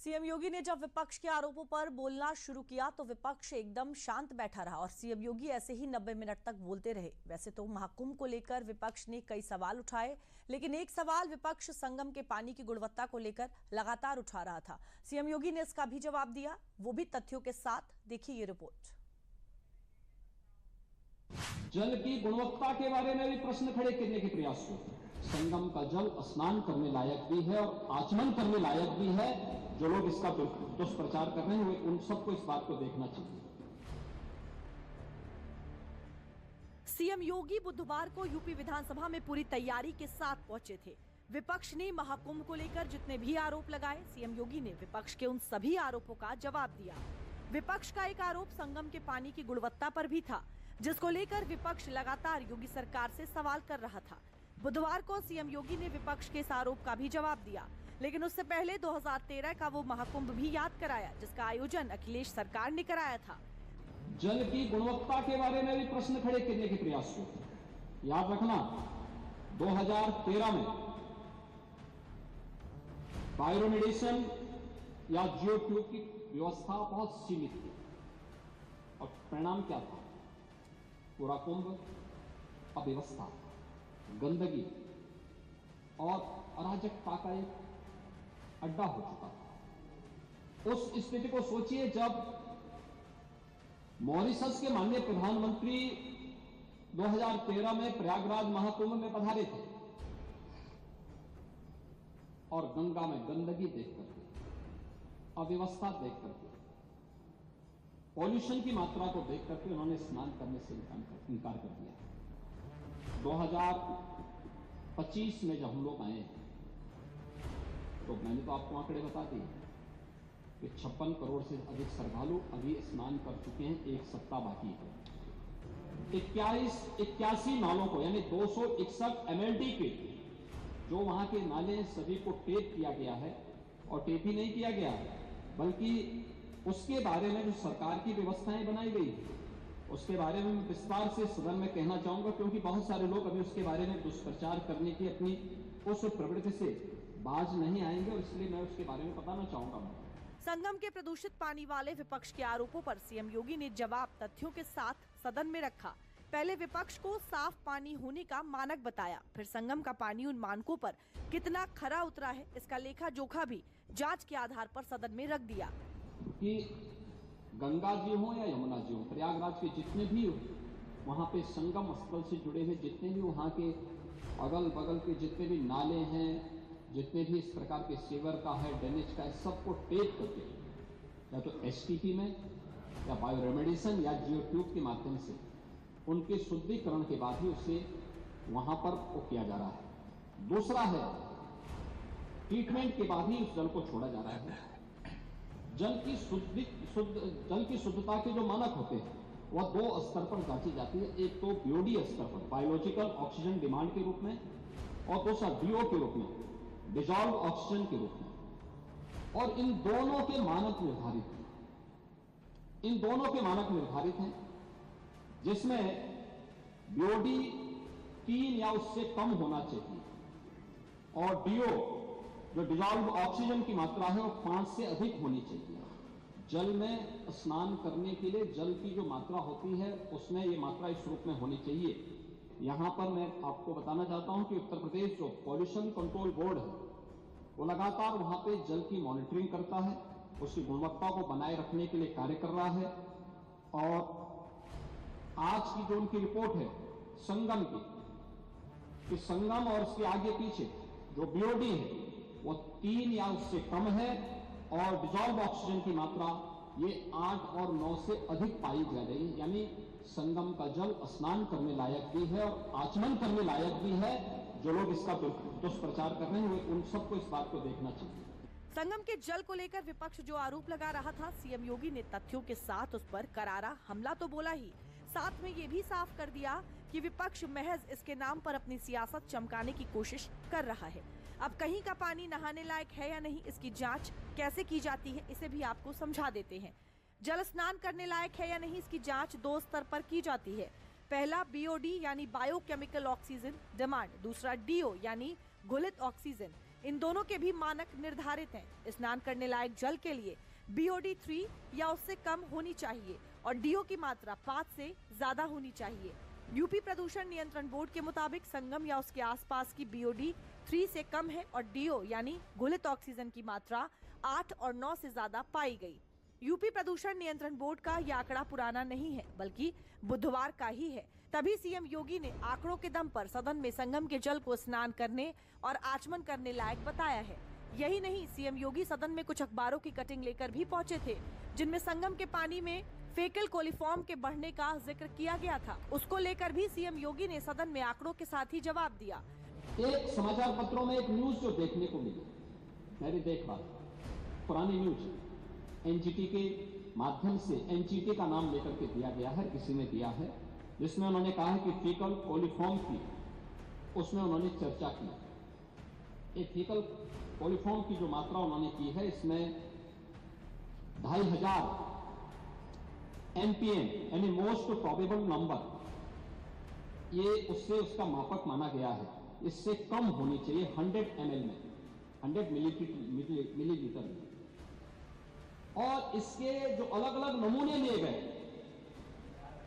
CM योगी ने जब विपक्ष के आरोपों पर बोलना शुरू किया तो विपक्ष एकदम शांत बैठा रहा और सीएम योगी ऐसे ही 90 मिनट तक बोलते रहे। वैसे तो महाकुंभ को लेकर विपक्ष ने कई सवाल उठाए, लेकिन एक सवाल विपक्ष संगम के पानी की गुणवत्ता को लेकर लगातार उठा रहा था। सीएम योगी ने इसका भी जवाब दिया, वो भी तथ्यों के साथ। देखिए ये रिपोर्ट। जल की गुणवत्ता के बारे में भी प्रश्न खड़े करने के प्रयास हुए। संगम का जल स्नान करने लायक भी है और आचमन करने लायक भी है। जो लोग इसका दुष्प्रचार कर रहे हैं उन सबको इस बात को देखना चाहिए। सीएम योगी बुधवार को यूपी विधानसभा में पूरी तैयारी के साथ पहुंचे थे। विपक्ष ने महाकुंभ को लेकर जितने भी आरोप लगाए, सीएम योगी ने विपक्ष के उन सभी आरोपों का जवाब दिया। विपक्ष का एक आरोप संगम के पानी की गुणवत्ता पर भी था, जिसको लेकर विपक्ष लगातार योगी सरकार से सवाल कर रहा था। बुधवार को सीएम योगी ने विपक्ष के इस आरोप का भी जवाब दिया, लेकिन उससे पहले 2013 का वो महाकुंभ भी याद कराया, जिसका आयोजन अखिलेश सरकार ने कराया था। जल की गुणवत्ता के बारे में भी प्रश्न खड़े करने के प्रयास हुए। याद रखना, 2013 में बायोरेमेडिएशन या जियो ट्यूब की व्यवस्था बहुत सीमित थी और परिणाम क्या था? पूरा कुंभ अव्यवस्था, गंदगी और अराजकता का एक अड्डा हो चुका था। उस स्थिति को सोचिए जब मॉरिशस के माननीय प्रधानमंत्री 2013 में प्रयागराज महाकुंभ में पधारे थे और गंगा में गंदगी देख करके, अव्यवस्था देख करके, पॉल्यूशन की मात्रा को देख करके उन्होंने स्नान करने से इनकार कर दिया। 2025 में जब हम लोग आए तो मैंने तो आपको आंकड़े बता दिए कि 56 करोड़ से अधिक श्रद्धालु अभी स्नान कर चुके हैं। एक सप्ताह बाकी है। 81 नालों को यानी 261 MLD के जो वहां के नाले सभी को टेप किया गया है, और टेप ही नहीं किया गया बल्कि उसके बारे में जो सरकार की व्यवस्थाएं बनाई गई उसके बारे में मैं विस्तार से सदन में कहना चाहूंगा, क्योंकि बहुत सारे लोग अभी उसके बारे में दुष्प्रचार करने की अपनी उस प्रवृत्ति से बाज नहीं आएंगे और इसलिए मैं उसके बारे में बताना चाहूंगा। संगम के प्रदूषित पानी वाले विपक्ष के आरोपों पर सीएम योगी ने जवाब तथ्यों के साथ सदन में रखा। पहले विपक्ष को साफ पानी होने का मानक बताया, फिर संगम का पानी उन मानकों पर कितना खरा उतरा है इसका लेखा जोखा भी जांच के आधार पर सदन में रख दिया। कि गंगा जी हो या यमुना जी हो, प्रयागराज के जितने भी वहां पे संगम स्थल से जुड़े हुए जितने भी वहां के अगल बगल के जितने भी नाले हैं, जितने भी इस प्रकार के सीवर का है, ड्रेनेज का है, सबको टेप करके या तो STP में या बायोरेमेडिएशन या जियो ट्यूब के माध्यम से उनके शुद्धिकरण के बाद ही उसे वहां पर वो किया जा रहा है। दूसरा है ट्रीटमेंट के बाद ही उस जल को छोड़ा जा रहा है। जल की शुद्धता के जो मानक होते हैं वह 2 स्तर पर जांची जाती है। एक तो BOD स्तर पर, बायोलॉजिकल ऑक्सीजन डिमांड के रूप में, और दूसरा DO के रूप में, डिजॉल्व ऑक्सीजन के रूप में। और इन दोनों के मानक निर्धारित हैं। इन दोनों के मानक निर्धारित हैं जिसमें BOD 3 या उससे कम होना चाहिए और DO जो डिजॉल्व ऑक्सीजन की मात्रा है वो 5 से अधिक होनी चाहिए। जल में स्नान करने के लिए जल की जो मात्रा होती है उसमें ये मात्रा इस रूप में होनी चाहिए। यहां पर मैं आपको बताना चाहता हूं कि उत्तर प्रदेश जो पॉल्यूशन कंट्रोल बोर्ड है वो लगातार वहां पे जल की मॉनिटरिंग करता है, उसकी गुणवत्ता को बनाए रखने के लिए कार्य कर रहा है। और आज की जो उनकी रिपोर्ट है संगम की, कि संगम और उसके आगे पीछे जो BOD है वो 3 या उससे कम है और डिजॉल्व ऑक्सीजन की मात्रा ये 8 और 9 से अधिक पाई जा रही है। यानी संगम का जल स्नान करने लायक भी है और आचमन करने लायक भी है। जो लोग इसका दुष्प्रचार कर रहे हैं उन सबको इस बात को देखना चाहिए। संगम के जल को लेकर विपक्ष जो आरोप लगा रहा था, सीएम योगी ने तथ्यों के साथ उस पर करारा हमला तो बोला ही, साथ में ये भी साफ कर दिया कि विपक्ष महज इसके नाम पर अपनी सियासत चमकाने की कोशिश कर रहा है। अब कहीं का पानी नहाने लायक है या नहीं, इसकी जांच कैसे की जाती है इसे भी आपको समझा देते हैं। जल स्नान करने लायक है या नहीं, इसकी जांच 2 स्तर पर की जाती है। पहला BOD यानी बायोकेमिकल ऑक्सीजन डिमांड, दूसरा DO यानी घुलित ऑक्सीजन। इन दोनों के भी मानक निर्धारित हैं। स्नान करने लायक जल के लिए BOD 3 या उससे कम होनी चाहिए और DO की मात्रा 5 से ज्यादा होनी चाहिए। यूपी प्रदूषण नियंत्रण बोर्ड के मुताबिक संगम या उसके आसपास की BOD 3 से कम है और DO यानी घुलित ऑक्सीजन की मात्रा 8 और 9 से ज्यादा पाई गई। यूपी प्रदूषण नियंत्रण बोर्ड का यह आंकड़ा पुराना नहीं है बल्कि बुधवार का ही है। तभी सीएम योगी ने आंकड़ों के दम पर सदन में संगम के जल को स्नान करने और आचमन करने लायक बताया है। यही नहीं, सीएम योगी सदन में कुछ अखबारों की कटिंग लेकर भी पहुंचे थे जिनमें संगम के पानी में फेकल कोलिफॉर्म के बढ़ने का जिक्र किया गया था। उसको लेकर भी सीएम योगी ने सदन में आंकड़ों के साथ ही जवाब दिया। एक समाचार पत्रों में एक न्यूज जो देखने को मिली, मैंने देखा, पुरानी न्यूज एनजीटी के माध्यम से, एनजीटी का नाम लेकर के दिया गया है, किसी ने दिया है, जिसमें उन्होंने कहा है कि फीकल कोलिफॉर्म की, उसमें उन्होंने चर्चा की। एक फीकल कोलिफॉर्म की जो मात्रा उन्होंने की है, इसमें 2500 MPM यानी मोस्ट प्रोबेबल नंबर, ये उससे उसका मापक माना गया है। इससे कम होनी चाहिए 100 ml में, 100 मिलीलीटर में। और इसके जो अलग अलग नमूने लिए गए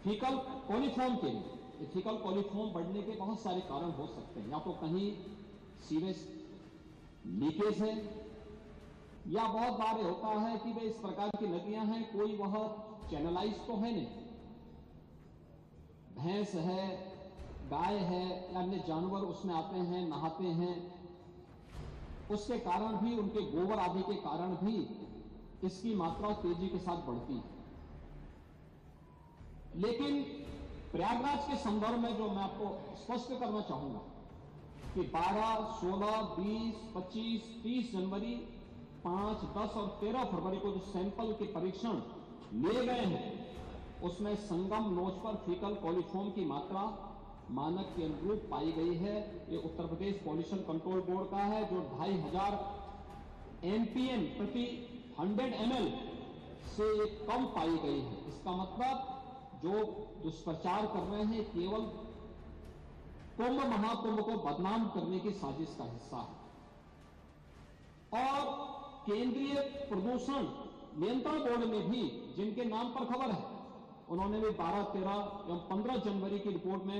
फीकल कोलिफॉर्म के लिए, फीकल कोलिफॉर्म बढ़ने के बहुत सारे कारण हो सकते हैं। या तो कहीं सीवेज लीकेज है, या बहुत बार होता है कि भाई इस प्रकार की नदियां हैं, कोई वह चैनलाइज तो है नहीं, भैंस है, गाय है या अन्य जानवर उसमें आते हैं, नहाते हैं, उसके कारण भी, उनके गोबर आदि के कारण भी इसकी मात्रा तेजी के साथ बढ़ती है। लेकिन प्रयागराज के संदर्भ में जो मैं आपको स्पष्ट करना चाहूंगा कि 12, 16, 20, 25, 30 जनवरी, 5, 10 और 13 फरवरी को जो सैंपल के परीक्षण लिए गए हैं, उसमें संगम नोच पर फीकल कोलिफॉर्म की मात्रा मानक के अनुरूप पाई गई है। ये Uttar Pradesh pollution control board का है, जो 2500 MPM प्रति 100 ml से कम पाई गई है। इसका मतलब जो दुष्प्रचार कर रहे हैं केवल कुंभ महाकुंभ को बदनाम करने की साजिश का हिस्सा है। और केंद्रीय प्रदूषण नियंत्रण बोर्ड में भी, जिनके नाम पर खबर है, उन्होंने भी 12, 13 एवं 15 जनवरी की रिपोर्ट में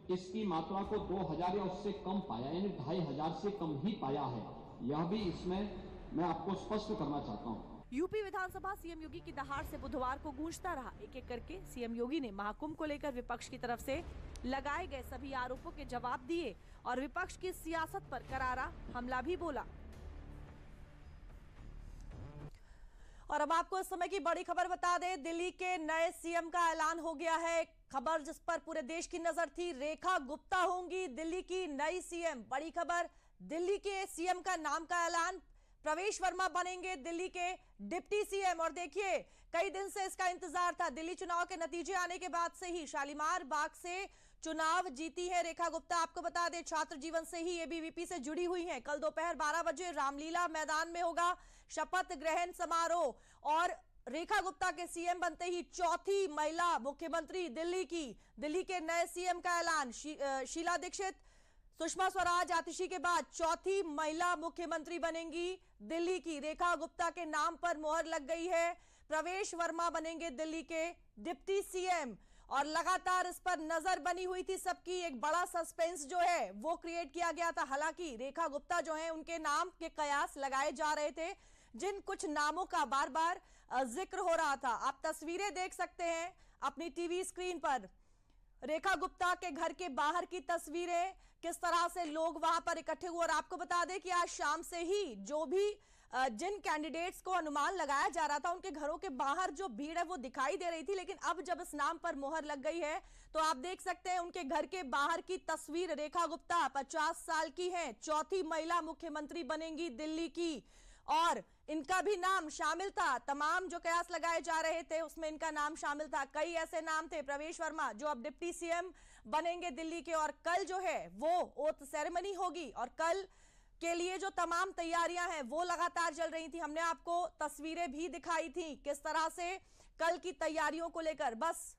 इसकी मात्रा को 2000 या उससे कम पाया, यानी 2500 से कम ही पाया है। यह भी इसमें मैं आपको स्पष्ट करना चाहता हूं। यूपी विधानसभा सीएम योगी की दहाड़ से बुधवार को गूंजता रहा। एक एक करके सीएम योगी ने महाकुंभ को लेकर विपक्ष की तरफ से लगाए गए सभी आरोपों के जवाब दिए और विपक्ष की सियासत पर करारा हमला भी बोला। और अब आपको इस समय की बड़ी खबर बता दें, दिल्ली के नए सीएम का ऐलान हो गया है। खबर जिस पर पूरे देश की नजर थी, रेखा गुप्ता होंगी दिल्ली की नई सीएम। बड़ी खबर, दिल्ली के सीएम का नाम का ऐलान, प्रवेश वर्मा बनेंगे दिल्ली के डिप्टी सीएम। और देखिए, कई दिन से इसका इंतजार था। दिल्ली चुनाव के नतीजे आने के बाद से ही शालीमार बाग से चुनाव जीती है रेखा गुप्ता। आपको बता दें, छात्र जीवन से ही एबीवीपी से जुड़ी हुई हैं। कल दोपहर 12 बजे रामलीला मैदान में होगा शपथ ग्रहण समारोह और रेखा गुप्ता के सीएम बनते ही चौथी महिला मुख्यमंत्री दिल्ली की। दिल्ली के नए सीएम का ऐलान, शीला दीक्षित, सुषमा स्वराज, आतिशी के बाद चौथी महिला मुख्यमंत्री बनेंगी दिल्ली की। रेखा गुप्ता के नाम पर मोहर लग गई है। प्रवेश वर्मा बनेंगे दिल्ली के डिप्टी सीएम और लगातार इस पर नजर बनी हुई थी सबकी। एक बड़ा सस्पेंस जो है वो क्रिएट किया गया था। हालांकि रेखा गुप्ता जो है, उनके नाम के कयास लगाए जा रहे थे, जिन कुछ नामों का बार बार जिक्र हो रहा था। आप तस्वीरें देख सकते हैं अपनी टीवी स्क्रीन पर, रेखा गुप्ता के घर के बाहर की तस्वीरें, किस तरह से लोग वहां पर इकट्ठे हुए। और आपको बता दें कि आज शाम से ही जो भी जिन कैंडिडेट्स को अनुमान लगाया जा रहा था, उनके घरों के बाहर जो भीड़ है वो दिखाई दे रही थी। लेकिन अब जब इस नाम पर मोहर लग गई है तो आप देख सकते हैं उनके घर के बाहर की तस्वीर। रेखा गुप्ता 50 साल की हैं, चौथी महिला मुख्यमंत्री बनेंगी दिल्ली की और इनका भी नाम शामिल था। तमाम जो कयास लगाए जा रहे थे उसमें इनका नाम शामिल था। कई ऐसे नाम थे, प्रवेश वर्मा जो अब डिप्टी सीएम बनेंगे दिल्ली के। और कल जो है वो ओथ सेरेमनी होगी और कल के लिए जो तमाम तैयारियां हैं वो लगातार चल रही थी। हमने आपको तस्वीरें भी दिखाई थी किस तरह से कल की तैयारियों को लेकर बस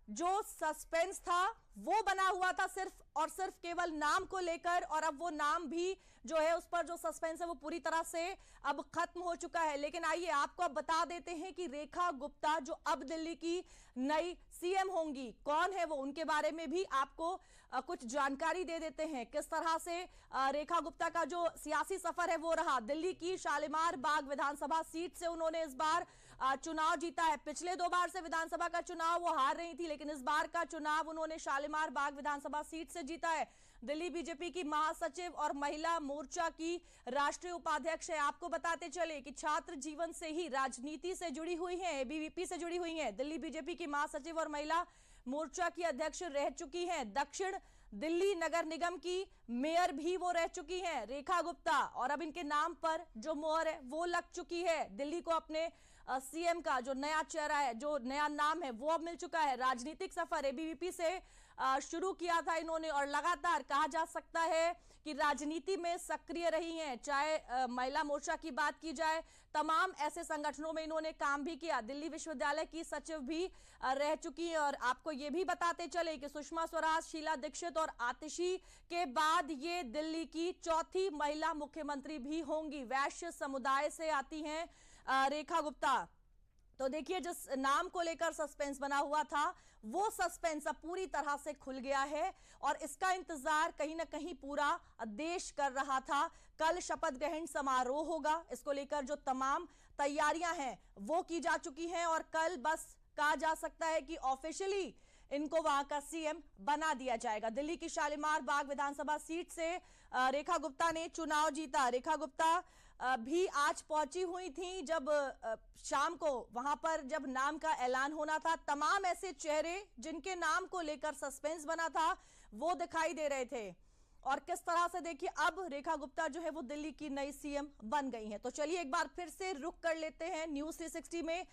जो सस्पेंस था वो बना हुआ था सिर्फ और सिर्फ केवल नाम को लेकर, और अब वो नाम भी जो है उस पर जो सस्पेंस है वो पूरी तरह से अब खत्म हो चुका है। लेकिन आइए आपको अब बता देते हैं कि रेखा गुप्ता जो अब दिल्ली की नई सीएम होंगी, कौन है वो, उनके बारे में भी आपको कुछ जानकारी दे देते हैं। किस तरह से रेखा गुप्ता का जो सियासी सफर है वो रहा। दिल्ली की शालीमार बाग विधानसभा सीट से उन्होंने इस बार चुनाव जीता है। पिछले 2 बार से विधानसभा का चुनाव वो हार रही थी, लेकिन इस बार का चुनाव उन्होंने शालीमार बाग विधानसभा सीट से जीता है। दिल्ली बीजेपी की महासचिव और महिला मोर्चा की राष्ट्रीय उपाध्यक्ष है। आपको बताते चले कि छात्र जीवन से ही राजनीति से जुड़ी हुई हैं, एबीवीपी से जुड़ी हुई हैं। दिल्ली बीजेपी की महासचिव और महिला मोर्चा की अध्यक्ष रह चुकी हैं। दक्षिण दिल्ली नगर निगम की मेयर भी वो रह चुकी हैं, रेखा गुप्ता, और अब इनके नाम पर जो मोहर है वो लग चुकी है। दिल्ली को अपने सीएम का जो नया चेहरा है, जो नया नाम है, वो अब मिल चुका है। राजनीतिक सफर एबीवीपी से शुरू किया था इन्होंने, और लगातार कहा जा सकता है कि राजनीति में सक्रिय रही हैं। चाहे महिला मोर्चा की बात की जाए, तमाम ऐसे संगठनों में इन्होंने काम भी किया। दिल्ली विश्वविद्यालय की सचिव भी रह चुकी हैं। और आपको ये भी बताते चले कि सुषमा स्वराज, शीला दीक्षित और आतिशी के बाद ये दिल्ली की चौथी महिला मुख्यमंत्री भी होंगी। वैश्य समुदाय से आती हैं रेखा गुप्ता। तो देखिए, जिस नाम को लेकर सस्पेंस बना हुआ था वो सस्पेंस अब पूरी तरह से खुल गया है, और इसका इंतजार कहीं ना कहीं पूरा देश कर रहा था। कल शपथ ग्रहण समारोह होगा, इसको लेकर जो तमाम तैयारियां हैं वो की जा चुकी हैं, और कल बस कहा जा सकता है कि ऑफिशियली इनको वहां का सीएम बना दिया जाएगा। दिल्ली की शालीमार बाग विधानसभा सीट से रेखा गुप्ता ने चुनाव जीता। रेखा गुप्ता भी आज पहुंची हुई थी जब शाम को वहां पर जब नाम का ऐलान होना था। तमाम ऐसे चेहरे जिनके नाम को लेकर सस्पेंस बना था वो दिखाई दे रहे थे, और किस तरह से देखिए अब रेखा गुप्ता जो है वो दिल्ली की नई सीएम बन गई हैं। तो चलिए एक बार फिर से रुक कर लेते हैं न्यूज़ 360 में